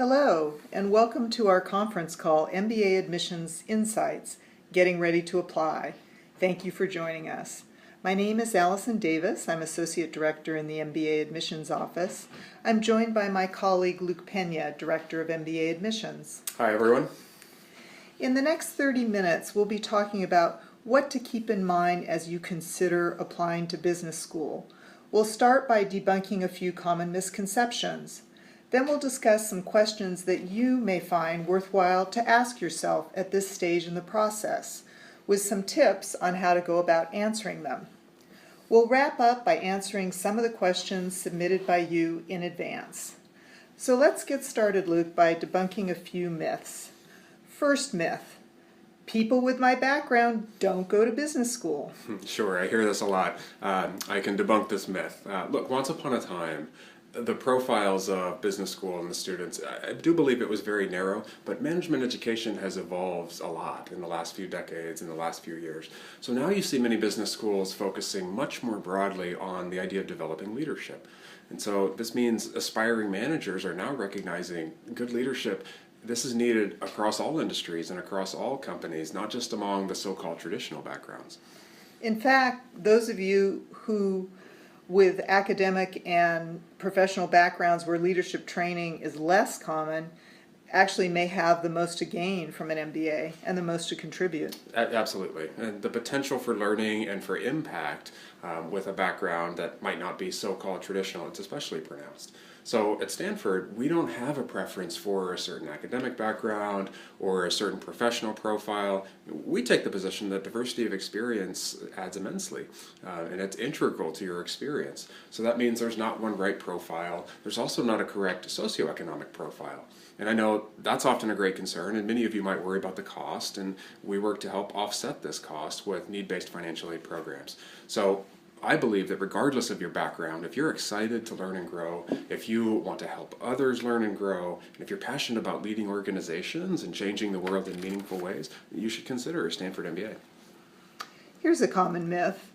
Hello, and welcome to our conference call, MBA Admissions Insights, Getting Ready to Apply. Thank you for joining us. My name is Allison Davis. I'm Associate Director in the MBA Admissions Office. I'm joined by my colleague Luke Pena, Director of MBA Admissions. Hi, everyone. In the next 30 minutes, we'll be talking about what to keep in mind as you consider applying to business school. We'll start by debunking a few common misconceptions. Then we'll discuss some questions that you may find worthwhile to ask yourself at this stage in the process, with some tips on how to go about answering them. We'll wrap up by answering some of the questions submitted by you in advance. So let's get started, Luke, by debunking a few myths. First myth: people with my background don't go to business school. Sure, I hear this a lot. I can debunk this myth. Look, once upon a time, the profiles of business school and the students, I do believe it was very narrow, but management education has evolved a lot in the last few decades, in the last few years. So now you see many business schools focusing much more broadly on the idea of developing leadership. And so this means aspiring managers are now recognizing good leadership. This is needed across all industries and across all companies, not just among the so-called traditional backgrounds. In fact, those of you who with academic and professional backgrounds where leadership training is less common actually may have the most to gain from an MBA and the most to contribute. Absolutely. And the potential for learning and for impact with a background that might not be so-called traditional, it's especially pronounced. So at Stanford, we don't have a preference for a certain academic background or a certain professional profile. We take the position that diversity of experience adds immensely, and it's integral to your experience. So that means there's not one right profile. There's also not a correct socioeconomic profile. And I know that's often a great concern, and many of you might worry about the cost, and we work to help offset this cost with need-based financial aid programs. So I believe that regardless of your background, if you're excited to learn and grow, if you want to help others learn and grow, and if you're passionate about leading organizations and changing the world in meaningful ways, you should consider a Stanford MBA. Here's a common myth: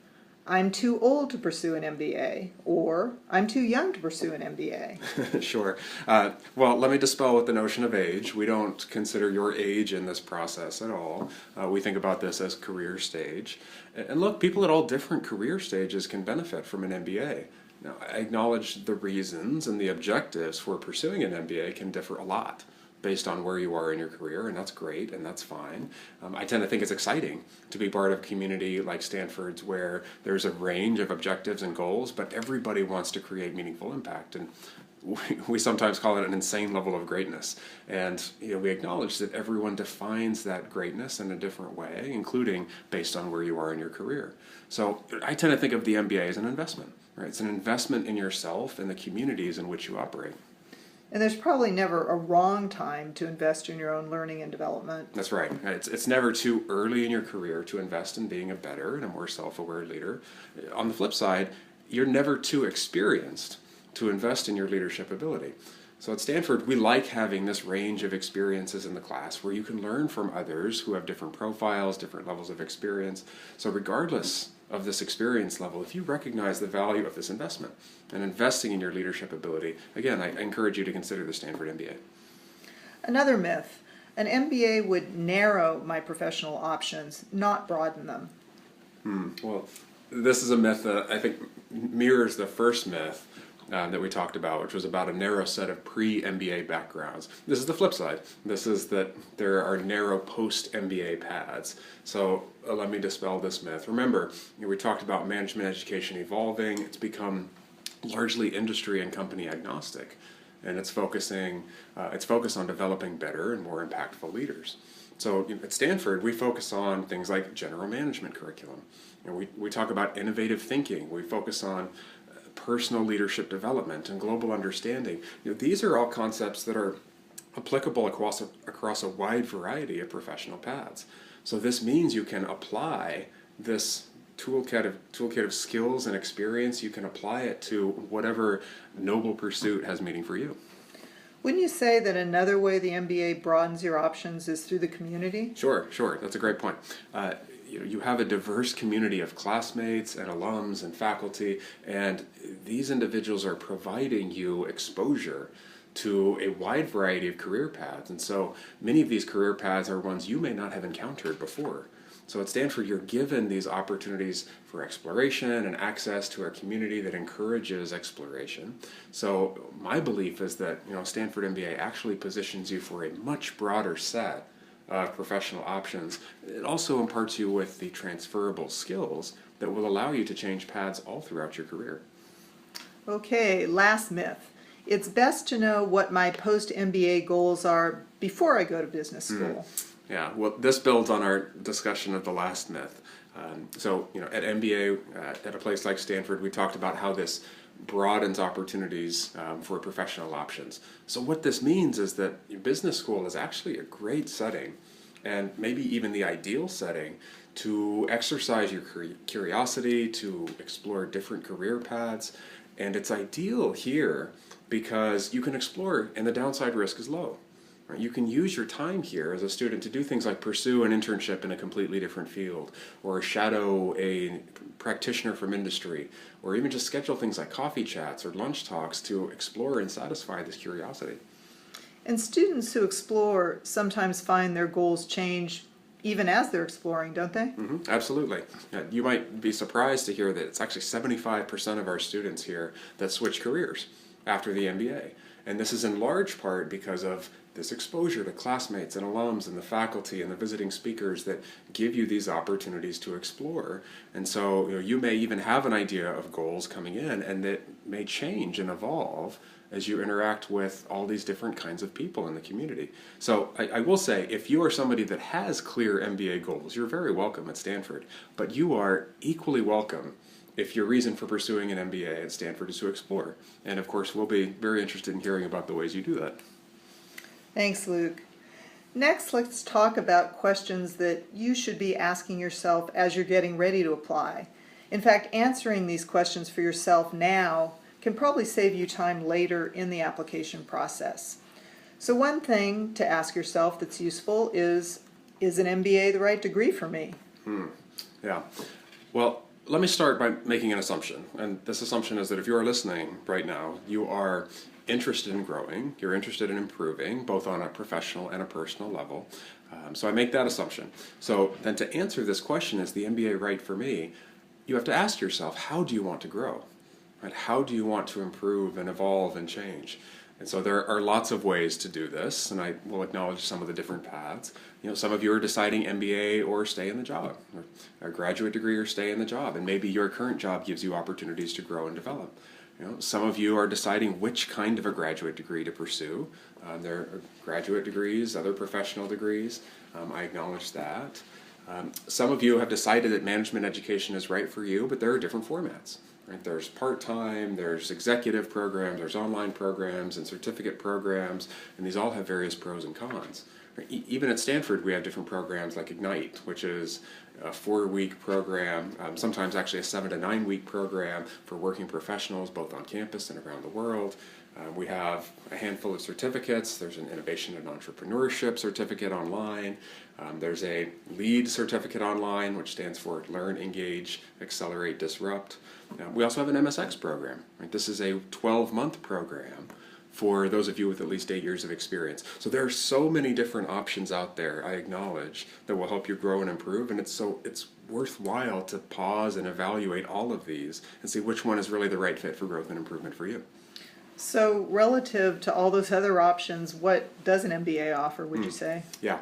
I'm too old to pursue an MBA, or I'm too young to pursue an MBA. Sure. Well, let me dispel with the notion of age. We don't consider your age in this process at all. We think about this as career stage. And look, people at all different career stages can benefit from an MBA. Now, I acknowledge the reasons and the objectives for pursuing an MBA can differ a lot based on where you are in your career, and that's great, and that's fine. I tend to think it's exciting to be part of a community like Stanford's where there's a range of objectives and goals, but everybody wants to create meaningful impact. And we sometimes call it an insane level of greatness. And we acknowledge that everyone defines that greatness in a different way, including based on where you are in your career. So I tend to think of the MBA as an investment, right? It's an investment in yourself and the communities in which you operate. And there's probably never a wrong time to invest in your own learning and development. That's right. It's never too early in your career to invest in being a better and a more self-aware leader. On the flip side, you're never too experienced to invest in your leadership ability. So at Stanford, we like having this range of experiences in the class where you can learn from others who have different profiles, different levels of experience. So regardless of this experience level, if you recognize the value of this investment and investing in your leadership ability, again, I encourage you to consider the Stanford MBA. Another myth: an MBA would narrow my professional options, not broaden them. Well, this is a myth that I think mirrors the first myth that we talked about, which was about a narrow set of pre-MBA backgrounds. This is the flip side. This is that there are narrow post-MBA paths. So let me dispel this myth. Remember, we talked about management education evolving. It's become largely industry and company agnostic, and it's focused on developing better and more impactful leaders. So at Stanford, we focus on things like general management curriculum. We talk about innovative thinking. We focus on personal leadership development and global understanding. These are all concepts that are applicable across a wide variety of professional paths. So this means you can apply this toolkit of skills and experience. You can apply it to whatever noble pursuit has meaning for you. Wouldn't you say that another way the MBA broadens your options is through the community? Sure. That's a great point. You have a diverse community of classmates and alums and faculty, and these individuals are providing you exposure to a wide variety of career paths. And so many of these career paths are ones you may not have encountered before. So at Stanford, you're given these opportunities for exploration and access to a community that encourages exploration. So my belief is that Stanford MBA actually positions you for a much broader set of professional options. It also imparts you with the transferable skills that will allow you to change paths all throughout your career. Okay, last myth. It's best to know what my post-MBA goals are before I go to business school. Yeah, well, this builds on our discussion of the last myth. At MBA, at a place like Stanford, we talked about how this broadens opportunities for professional options. So what this means is that your business school is actually a great setting, and maybe even the ideal setting, to exercise your curiosity, to explore different career paths. And it's ideal here because you can explore and the downside risk is low. Right? You can use your time here as a student to do things like pursue an internship in a completely different field, or shadow a practitioner from industry, or even just schedule things like coffee chats or lunch talks to explore and satisfy this curiosity. And students who explore sometimes find their goals change even as they're exploring, don't they? Absolutely. You might be surprised to hear that it's actually 75% of our students here that switch careers after the MBA. And this is in large part because of this exposure to classmates and alums and the faculty and the visiting speakers that give you these opportunities to explore. And so you may even have an idea of goals coming in, and that may change and evolve as you interact with all these different kinds of people in the community. So I will say, if you are somebody that has clear MBA goals, you're very welcome at Stanford, but you are equally welcome if your reason for pursuing an MBA at Stanford is to explore. And of course, we'll be very interested in hearing about the ways you do that. Thanks, Luke. Next, let's talk about questions that you should be asking yourself as you're getting ready to apply. In fact, answering these questions for yourself now can probably save you time later in the application process. So one thing to ask yourself that's useful is an MBA the right degree for me? Yeah. Well, let me start by making an assumption. And this assumption is that if you are listening right now, you are interested in growing, you're interested in improving, both on a professional and a personal level. So I make that assumption. So then to answer this question, is the MBA right for me? You have to ask yourself, how do you want to grow? Right? How do you want to improve and evolve and change? And so there are lots of ways to do this, and I will acknowledge some of the different paths. Some of you are deciding MBA or stay in the job, or a graduate degree or stay in the job, and maybe your current job gives you opportunities to grow and develop. Some of you are deciding which kind of a graduate degree to pursue. There are graduate degrees, other professional degrees. I acknowledge that. Some of you have decided that management education is right for you, but there are different formats. Right? There's part-time, there's executive programs, there's online programs and certificate programs, and these all have various pros and cons. Right? Even at Stanford, we have different programs like Ignite, which is a 4-week program, sometimes actually a 7 to 9 week program for working professionals both on campus and around the world. We have a handful of certificates. There's an Innovation and Entrepreneurship certificate online. There's a LEAD certificate online, which stands for Learn, Engage, Accelerate, Disrupt. We also have an MSX program. Right? This is a 12-month program for those of you with at least 8 years of experience. So there are so many different options out there, I acknowledge, that will help you grow and improve, and it's worthwhile to pause and evaluate all of these and see which one is really the right fit for growth and improvement for you. So relative to all those other options, what does an MBA offer, would you say? Yeah.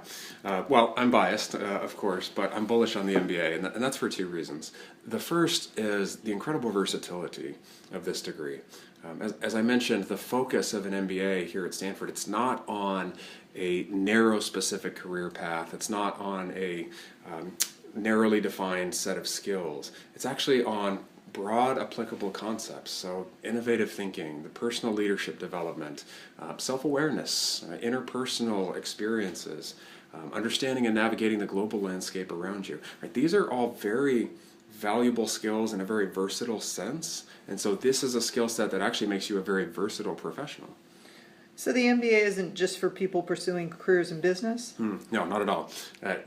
Well, I'm biased, of course, but I'm bullish on the MBA, and that's for 2 reasons. The first is the incredible versatility of this degree. As I mentioned, the focus of an MBA here at Stanford, it's not on a narrow specific career path. It's not on a narrowly defined set of skills. It's actually on broad applicable concepts, so innovative thinking, the personal leadership development, self-awareness, interpersonal experiences, understanding and navigating the global landscape around you. Right? These are all very valuable skills in a very versatile sense, and so this is a skill set that actually makes you a very versatile professional. So the MBA isn't just for people pursuing careers in business? No, not at all.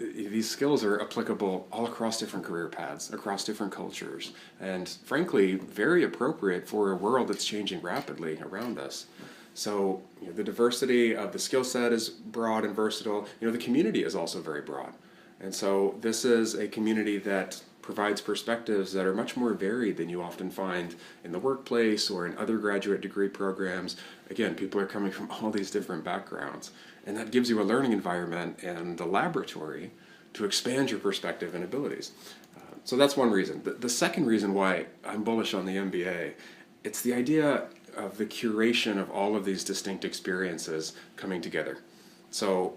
These skills are applicable all across different career paths, across different cultures, and frankly, very appropriate for a world that's changing rapidly around us. So the diversity of the skill set is broad and versatile. The community is also very broad. And so this is a community that provides perspectives that are much more varied than you often find in the workplace or in other graduate degree programs. Again, people are coming from all these different backgrounds, and that gives you a learning environment and a laboratory to expand your perspective and abilities. So that's one reason. The second reason why I'm bullish on the MBA, it's the idea of the curation of all of these distinct experiences coming together. So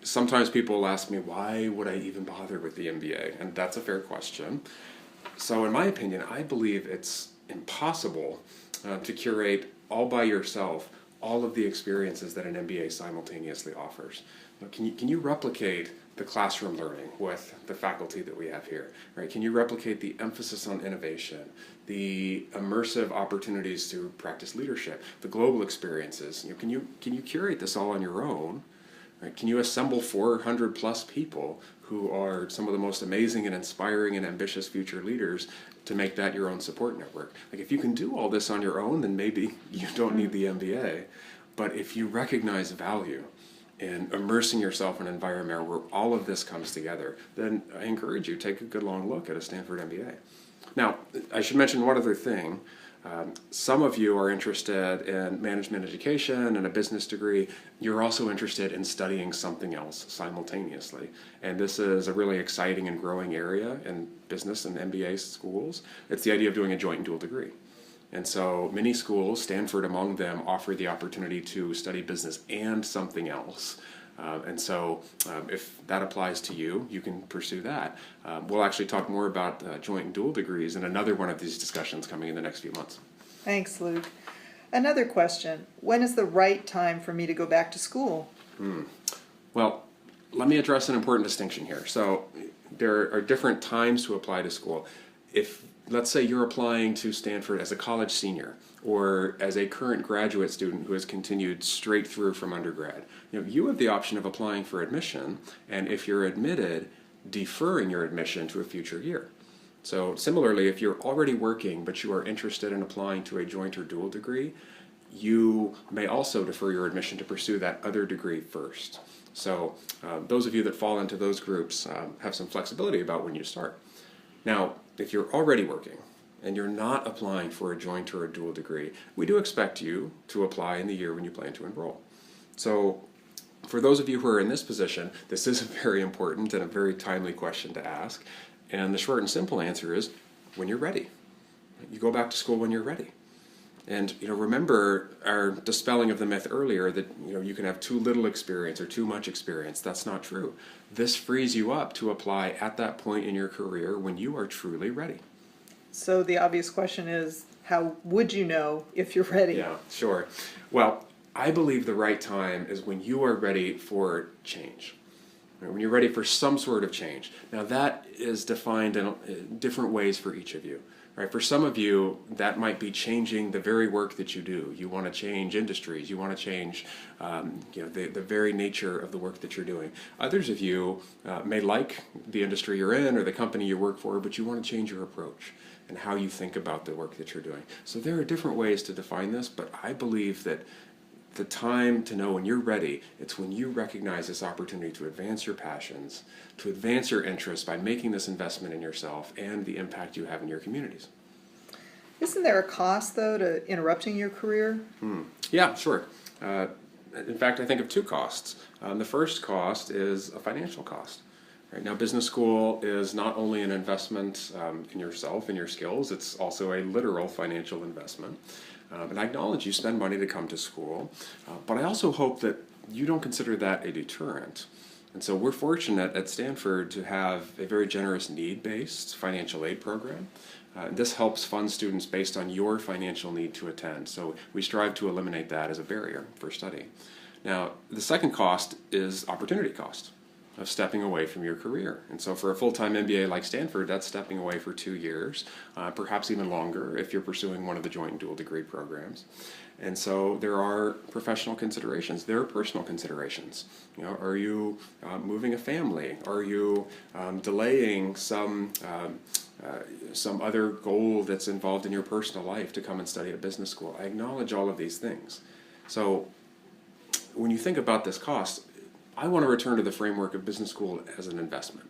sometimes people ask me, why would I even bother with the MBA? And that's a fair question. So in my opinion, I believe it's impossible to curate all by yourself all of the experiences that an MBA simultaneously offers. Can you replicate the classroom learning with the faculty that we have here? Right? Can you replicate the emphasis on innovation, the immersive opportunities to practice leadership, the global experiences? Can you curate this all on your own? Right? Can you assemble 400 plus people who are some of the most amazing and inspiring and ambitious future leaders to make that your own support network? If you can do all this on your own, then maybe you don't need the MBA. But if you recognize value in immersing yourself in an environment where all of this comes together, then I encourage you, take a good long look at a Stanford MBA. Now, I should mention one other thing. Some of you are interested in management education and a business degree. You're also interested in studying something else simultaneously. And this is a really exciting and growing area in business and MBA schools. It's the idea of doing a joint and dual degree. And so many schools, Stanford among them, offer the opportunity to study business and something else. And so if that applies to you, you can pursue that. We'll actually talk more about joint and dual degrees in another one of these discussions coming in the next few months. Thanks, Luke. Another question. When is the right time for me to go back to school? Well, let me address an important distinction here. So there are different times to apply to school. If, let's say, you're applying to Stanford as a college senior or as a current graduate student who has continued straight through from undergrad, you have the option of applying for admission, and if you're admitted, deferring your admission to a future year. So similarly, if you're already working but you are interested in applying to a joint or dual degree, you may also defer your admission to pursue that other degree first. So those of you that fall into those groups have some flexibility about when you start. Now, if you're already working and you're not applying for a joint or a dual degree, we do expect you to apply in the year when you plan to enroll. So for those of you who are in this position, this is a very important and a very timely question to ask. And the short and simple answer is when you're ready. You go back to school when you're ready. And remember our dispelling of the myth earlier that you can have too little experience or too much experience. That's not true. This frees you up to apply at that point in your career when you are truly ready. So the obvious question is, how would you know if you're ready? Yeah, sure. Well, I believe the right time is when you are ready for change. When you're ready for some sort of change. Now that is defined in different ways for each of you. Right? For some of you, that might be changing the very work that you do. You want to change industries. You want to change the very nature of the work that you're doing. Others of you may like the industry you're in or the company you work for, but you want to change your approach and how you think about the work that you're doing. So there are different ways to define this, but I believe that the time to know when you're ready, it's when you recognize this opportunity to advance your passions, to advance your interests by making this investment in yourself and the impact you have in your communities. Isn't there a cost, though, to interrupting your career? Yeah, sure. In fact, I think of two costs. The first cost is a financial cost. Right now, business school is not only an investment in yourself and your skills, it's also a literal financial investment. And I acknowledge you spend money to come to school, but I also hope that you don't consider that a deterrent. And so we're fortunate at Stanford to have a very generous need-based financial aid program. This helps fund students based on your financial need to attend. So we strive to eliminate that as a barrier for study. Now, the second cost is opportunity cost of stepping away from your career. And so for a full-time MBA like Stanford, that's stepping away for 2 years, perhaps even longer if you're pursuing one of the joint and dual degree programs. And so there are professional considerations. There are personal considerations. Are you moving a family? Are you delaying some other goal that's involved in your personal life to come and study at business school? I acknowledge all of these things. So when you think about this cost, I want to return to the framework of business school as an investment.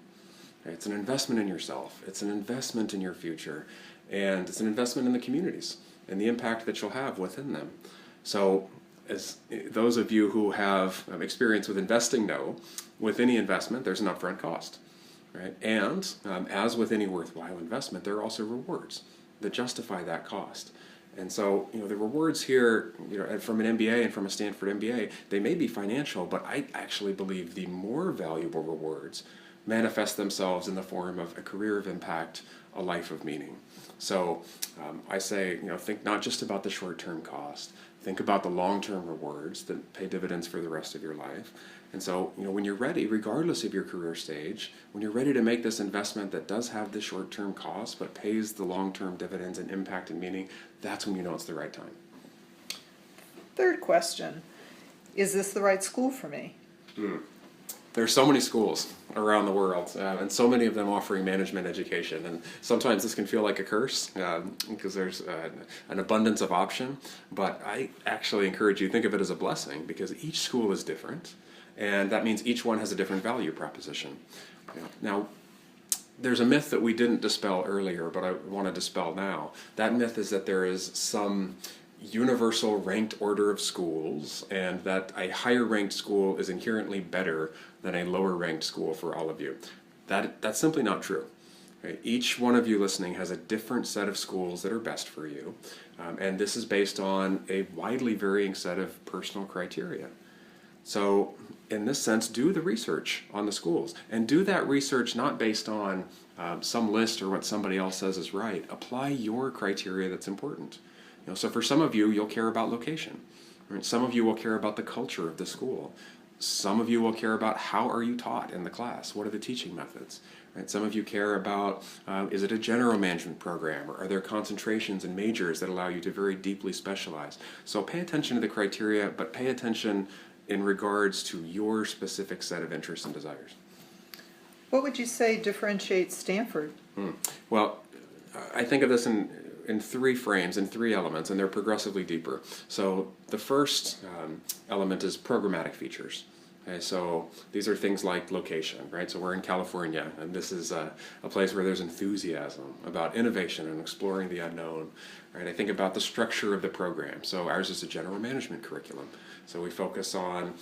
Okay? It's an investment in yourself. It's an investment in your future. And it's an investment in the communities and the impact that you'll have within them. So as those of you who have experience with investing know, with any investment, there's an upfront cost. Right? And as with any worthwhile investment, there are also rewards that justify that cost. And so, the rewards here, from an MBA and from a Stanford MBA, they may be financial, but I actually believe the more valuable rewards manifest themselves in the form of a career of impact, a life of meaning. So I say, think not just about the short-term cost, think about the long-term rewards that pay dividends for the rest of your life. And so, when you're ready, regardless of your career stage, when you're ready to make this investment that does have the short-term cost but pays the long-term dividends and impact and meaning, that's when you know it's the right time. Third question, is this the right school for me? There are so many schools around the world, and so many of them offering management education. And sometimes this can feel like a curse because there's an abundance of option. But I actually encourage you to think of it as a blessing because each school is different. And that means each one has a different value proposition. Now, there's a myth that we didn't dispel earlier, but I want to dispel now. That myth is that there is some universal ranked order of schools and that a higher ranked school is inherently better than a lower ranked school for all of you. That's simply not true. Right? Each one of you listening has a different set of schools that are best for you, and this is based on a widely varying set of personal criteria. So in this sense, do the research on the schools, and do that research not based on some list or what somebody else says is right. Apply your criteria that's important. So for some of you, you'll care about location. Right? Some of you will care about the culture of the school. Some of you will care about how are you taught in the class? What are the teaching methods? Right? Some of you care about, is it a general management program, or are there concentrations and majors that allow you to very deeply specialize? So pay attention to the criteria, but pay attention in regards to your specific set of interests and desires. What would you say differentiates Stanford? Well, I think of this in three frames, in three elements, and they're progressively deeper. So the first element is programmatic features. Okay, so these are things like location, right? So we're in California, and this is a place where there's enthusiasm about innovation and exploring the unknown, right? I think about the structure of the program. So ours is a general management curriculum. So we focus on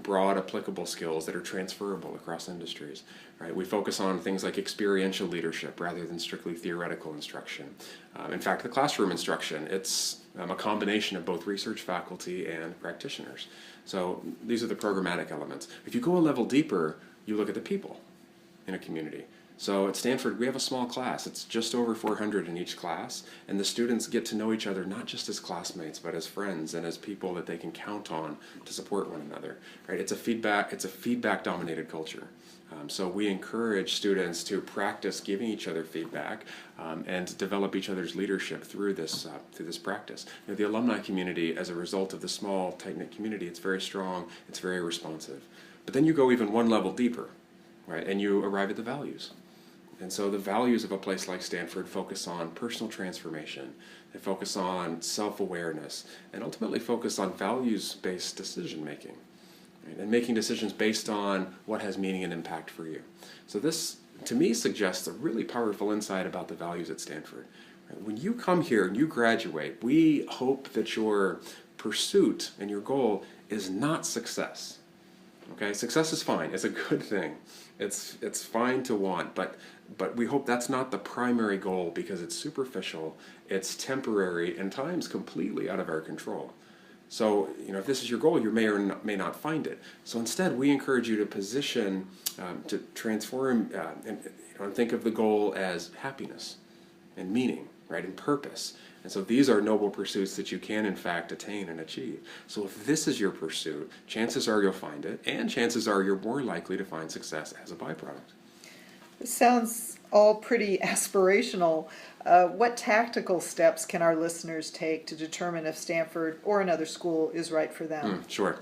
broad applicable skills that are transferable across industries, right? We focus on things like experiential leadership rather than strictly theoretical instruction. In fact, the classroom instruction, it's a combination of both research faculty and practitioners. So these are the programmatic elements. If you go a level deeper, you look at the people in a community. So at Stanford, we have a small class. It's just over 400 in each class, and the students get to know each other not just as classmates, but as friends and as people that they can count on to support one another. Right? It's a feedback-dominated culture. So we encourage students to practice giving each other feedback and develop each other's leadership through this practice. The alumni community, as a result of the small, tight-knit community, it's very strong, it's very responsive. But then you go even one level deeper, right? And you arrive at the values. And so the values of a place like Stanford focus on personal transformation, they focus on self-awareness, and ultimately focus on values-based decision-making. And making decisions based on what has meaning and impact for you. So this, to me, suggests a really powerful insight about the values at Stanford. When you come here and you graduate, we hope that your pursuit and your goal is not success. Okay, success is fine. It's a good thing. It's fine to want, but we hope that's not the primary goal because it's superficial, it's temporary, and times completely out of our control. So, if this is your goal, you may or may not find it. So instead, we encourage you to position, to transform, and think of the goal as happiness and meaning, right, and purpose. And so these are noble pursuits that you can, in fact, attain and achieve. So if this is your pursuit, chances are you'll find it, and chances are you're more likely to find success as a byproduct. This sounds all pretty aspirational. What tactical steps can our listeners take to determine if Stanford or another school is right for them? Sure.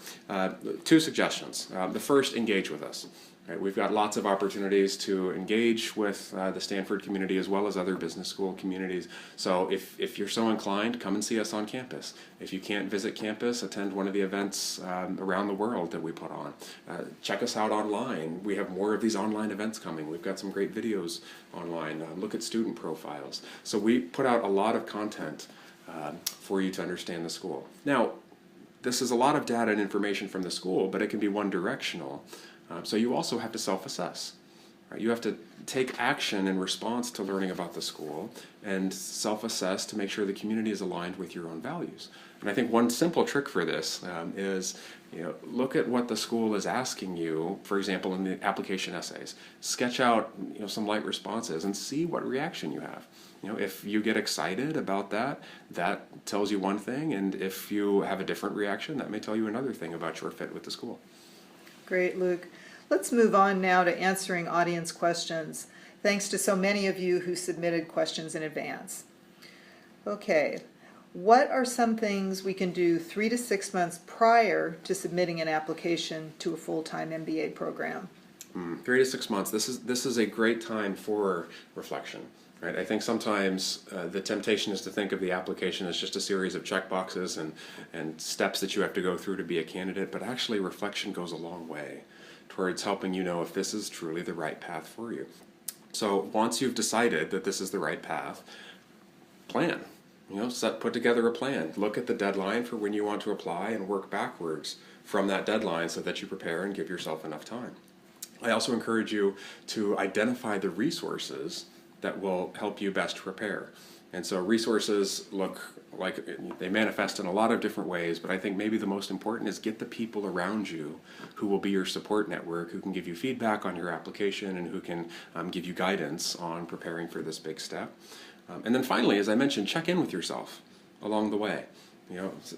Two suggestions. The first, engage with us. Right? We've got lots of opportunities to engage with the Stanford community as well as other business school communities. So if you're so inclined, come and see us on campus. If you can't visit campus, attend one of the events around the world that we put on. Check us out online. We have more of these online events coming. We've got some great videos online. Look at student profiles. So we put out a lot of content for you to understand the school. Now, this is a lot of data and information from the school, but it can be one directional. So you also have to self-assess. Right? You have to take action in response to learning about the school and self-assess to make sure the community is aligned with your own values. And I think one simple trick for this is, look at what the school is asking you, for example, in the application essays. Sketch out, some light responses and see what reaction you have. If you get excited about that, that tells you one thing, and if you have a different reaction, that may tell you another thing about your fit with the school. Great, Luke. Let's move on now to answering audience questions. Thanks to so many of you who submitted questions in advance. Okay, what are some things we can do 3 to 6 months prior to submitting an application to a full-time MBA program? 3 to 6 months. This is a great time for reflection. Right? I think sometimes the temptation is to think of the application as just a series of checkboxes and steps that you have to go through to be a candidate, but actually reflection goes a long way towards helping you know if this is truly the right path for you. So once you've decided that this is the right path, plan. Put together a plan. Look at the deadline for when you want to apply and work backwards from that deadline so that you prepare and give yourself enough time. I also encourage you to identify the resources that will help you best prepare. And so resources look like they manifest in a lot of different ways, but I think maybe the most important is get the people around you who will be your support network, who can give you feedback on your application and who can give you guidance on preparing for this big step. And then finally, as I mentioned, check in with yourself along the way.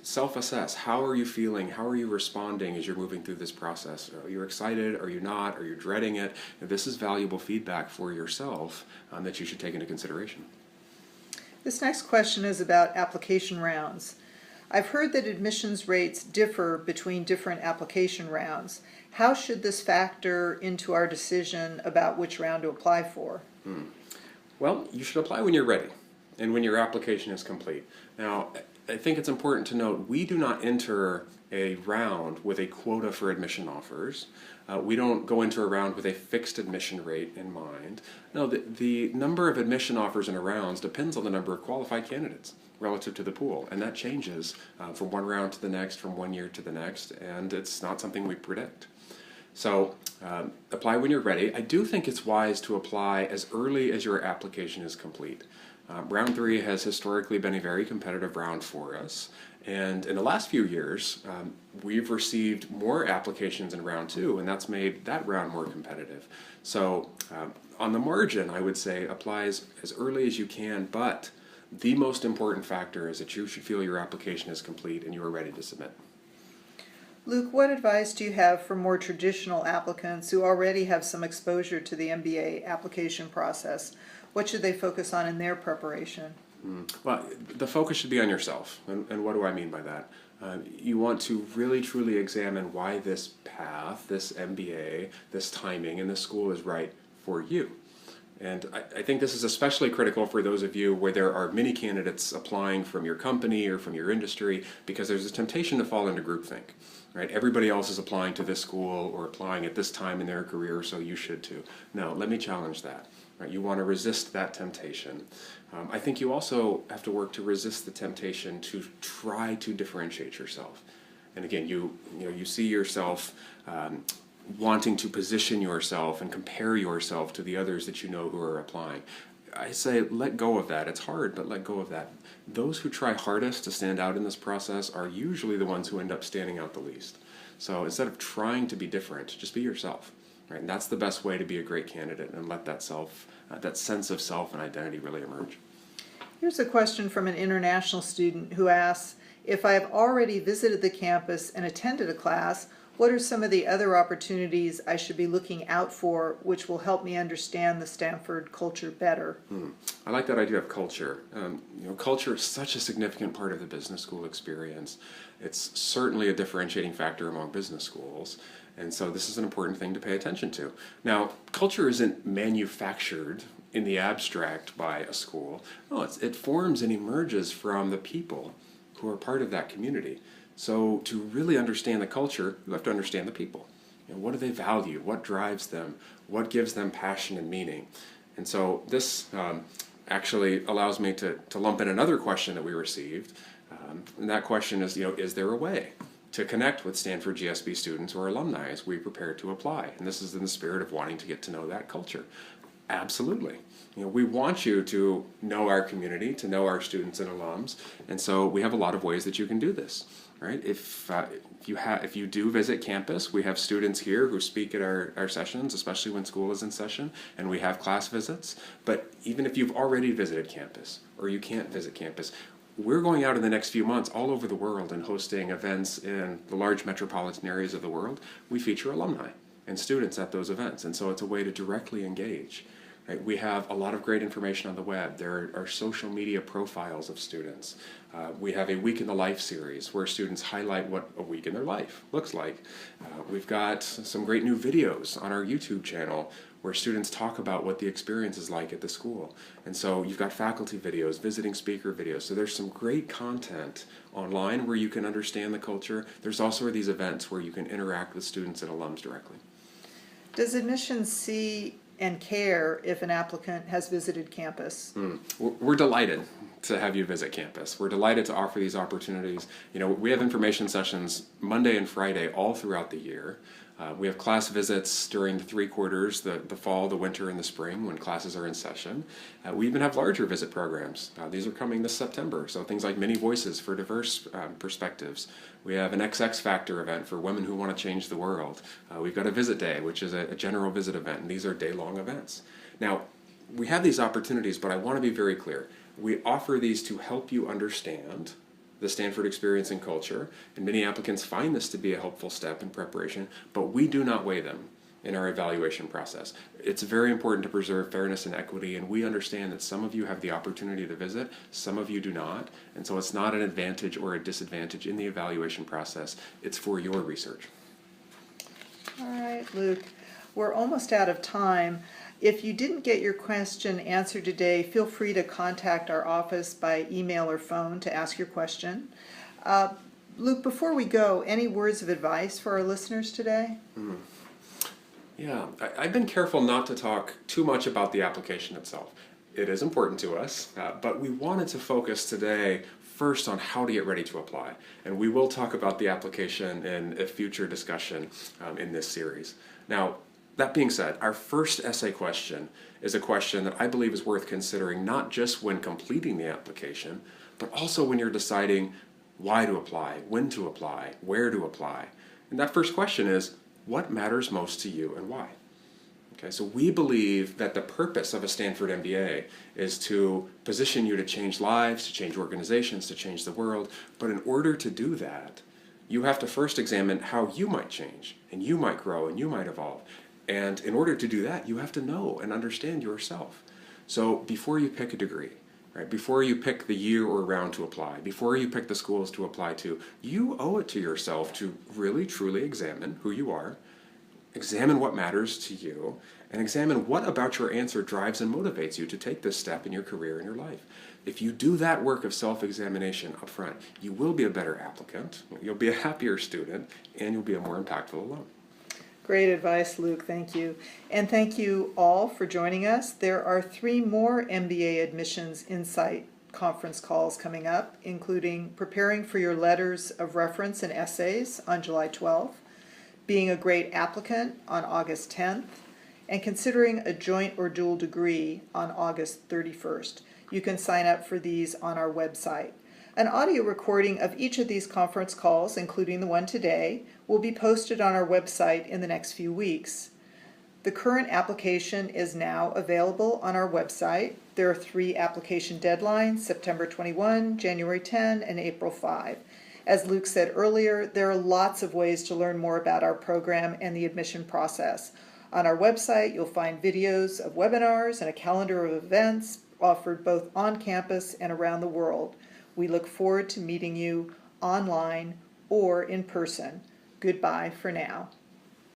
Self-assess. How are you feeling? How are you responding as you're moving through this process? Are you excited? Are you not? Are you dreading it? This is valuable feedback for yourself that you should take into consideration. This next question is about application rounds. I've heard that admissions rates differ between different application rounds. How should this factor into our decision about which round to apply for? Well, you should apply when you're ready and when your application is complete. Now, I think it's important to note we do not enter a round with a quota for admission offers. We don't go into a round with a fixed admission rate in mind. No, the number of admission offers in a round depends on the number of qualified candidates relative to the pool, and that changes from one round to the next, from 1 year to the next, and it's not something we predict. So apply when you're ready. I do think it's wise to apply as early as your application is complete. Round 3 has historically been a very competitive round for us, and in the last few years we've received more applications in round 2, and that's made that round more competitive. So on the margin, I would say apply as early as you can, but the most important factor is that you should feel your application is complete and you are ready to submit. Luke, what advice do you have for more traditional applicants who already have some exposure to the MBA application process? What should they focus on in their preparation? Well, the focus should be on yourself. And what do I mean by that? You want to really truly examine why this path, this MBA, this timing, and this school is right for you. And I think this is especially critical for those of you where there are many candidates applying from your company or from your industry, because there's a temptation to fall into groupthink. Right? Everybody else is applying to this school or applying at this time in their career, so you should too. No, let me challenge that. Right? You want to resist that temptation. I think you also have to work to resist the temptation to try to differentiate yourself. And again, you see yourself wanting to position yourself and compare yourself to the others that you know who are applying. I say let go of that. It's hard, but let go of that. Those who try hardest to stand out in this process are usually the ones who end up standing out the least. So instead of trying to be different, just be yourself. Right? And that's the best way to be a great candidate and let that sense of self and identity really emerge. Here's a question from an international student who asks, if I have already visited the campus and attended a class, what are some of the other opportunities I should be looking out for which will help me understand the Stanford culture better? I like that idea of culture. Culture is such a significant part of the business school experience. It's certainly a differentiating factor among business schools. And so this is an important thing to pay attention to. Now, culture isn't manufactured in the abstract by a school. No, it forms and emerges from the people who are part of that community. So to really understand the culture, you have to understand the people. What do they value? What drives them? What gives them passion and meaning? And so this actually allows me to lump in another question that we received. And that question is there a way to connect with Stanford GSB students or alumni as we prepare to apply? And this is in the spirit of wanting to get to know that culture. Absolutely. We want you to know our community, to know our students and alums, and so we have a lot of ways that you can do this. Right? If you do visit campus, we have students here who speak at our sessions, especially when school is in session, and we have class visits. But even if you've already visited campus or you can't visit campus, we're going out in the next few months all over the world and hosting events in the large metropolitan areas of the world. We feature alumni and students at those events, and so it's a way to directly engage. Right? We have a lot of great information on the web. There are social media profiles of students. We have a Week in the Life series where students highlight what a week in their life looks like. We've got some great new videos on our YouTube channel where students talk about what the experience is like at the school. And so you've got faculty videos, visiting speaker videos. So there's some great content online where you can understand the culture. There's also these events where you can interact with students and alums directly. Does admissions see and care if an applicant has visited campus? We're delighted to have you visit campus. We're delighted to offer these opportunities. We have information sessions Monday and Friday all throughout the year. We have class visits during the 3 quarters, the fall, the winter, and the spring when classes are in session. We even have larger visit programs. These are coming this September, so things like Mini Voices for diverse perspectives. We have an XX Factor event for women who want to change the world. We've got a Visit Day, which is a general visit event, and these are day-long events. Now, we have these opportunities, but I want to be very clear. We offer these to help you understand the Stanford experience and culture, and many applicants find this to be a helpful step in preparation, but we do not weigh them in our evaluation process. It's very important to preserve fairness and equity, and we understand that some of you have the opportunity to visit, some of you do not, and so it's not an advantage or a disadvantage in the evaluation process. It's for your research. All right, Luke, we're almost out of time. If you didn't get your question answered today, feel free to contact our office by email or phone to ask your question. Luke, before we go, any words of advice for our listeners today? Yeah, I've been careful not to talk too much about the application itself. It is important to us, but we wanted to focus today first on how to get ready to apply. And we will talk about the application in a future discussion in this series. Now, that being said, our first essay question is a question that I believe is worth considering not just when completing the application, but also when you're deciding why to apply, when to apply, where to apply. And that first question is, what matters most to you and why? Okay, so we believe that the purpose of a Stanford MBA is to position you to change lives, to change organizations, to change the world. But in order to do that, you have to first examine how you might change, and you might grow, and you might evolve. And in order to do that, you have to know and understand yourself. So before you pick a degree, right, before you pick the year or round to apply, before you pick the schools to apply to, you owe it to yourself to really, truly examine who you are, examine what matters to you, and examine what about your answer drives and motivates you to take this step in your career and your life. If you do that work of self-examination up front, you will be a better applicant, you'll be a happier student, and you'll be a more impactful alum. Great advice, Luke. Thank you. And thank you all for joining us. There are 3 more MBA Admissions Insight conference calls coming up, including preparing for your letters of reference and essays on July 12th, being a great applicant on August 10th, and considering a joint or dual degree on August 31st. You can sign up for these on our website. An audio recording of each of these conference calls, including the one today, will be posted on our website in the next few weeks. The current application is now available on our website. There are 3 application deadlines, September 21, January 10, and April 5. As Luke said earlier, there are lots of ways to learn more about our program and the admission process. On our website, you'll find videos of webinars and a calendar of events offered both on campus and around the world. We look forward to meeting you online or in person. Goodbye for now.